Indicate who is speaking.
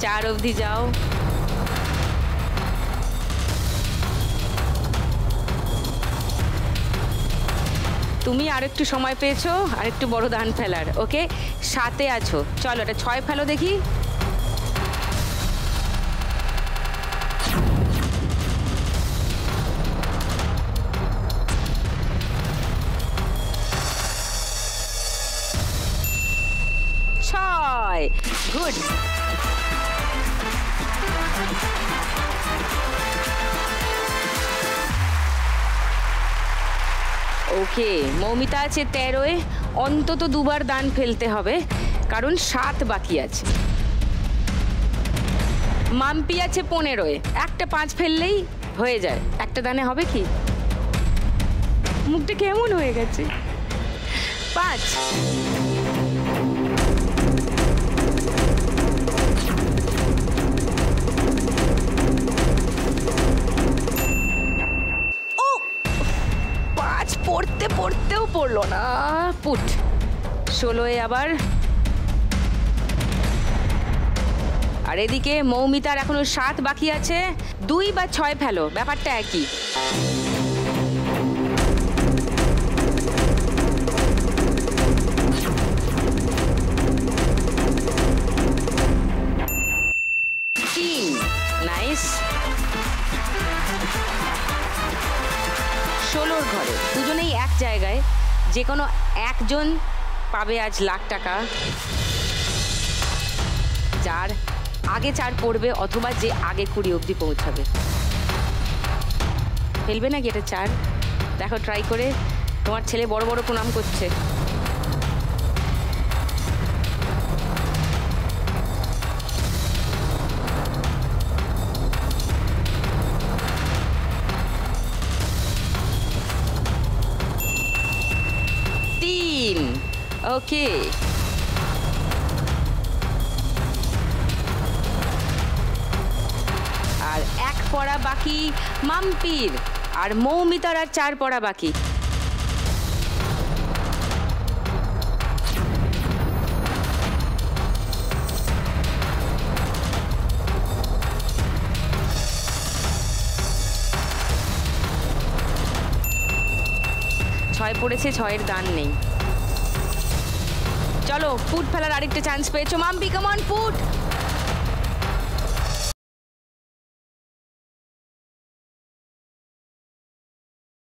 Speaker 1: 4 অবধি যাও। তুমি আর একটু সময় পেয়েছো, আর একটু বড় দান ফেলার। ওকে, 7-এ আছো, চলো এটা 6 ফেলো দেখি। গুড। ওকে, মৌমিতা আছে 13-এ, অন্তত 2বার দান ফেলতে হবে কারণ 7 বাকি আছে। মাম্পি আছে 15-এ, একটা 5 ফেললেই হয়ে যায়। একটা দানে হবে কি? মুখটা কেমন হয়ে গেছে? 5। পড়তেও পড়লো না। পুট। 16-এ আবার। আর এদিকে মৌমিতার এখনো 7 বাকি আছে। 2 বা 6 ফেলো, ব্যাপারটা একই। নাইস। 16-র ঘরে দুজনেই এক জায়গায়, যে কোনো একজন পাবে আজ লাখ টাকা। যার আগে 4 পড়বে অথবা যে আগে 20 অবধি পৌঁছাবে। ফেলবে নাকি এটা 4? দেখো ট্রাই করে। তোমার ছেলে বড় বড় প্রণাম করছে। ওকে, আর 1 পড়া বাকি মাম্পির, আর মৌমিতার আর 4 পড়া বাকি। ছয় পড়েছে, 6-এর দান নেই। চলো, ফুট ফেলার আরেকটা চান্স পেয়েছো মাম্পি, কাম অন ফুট।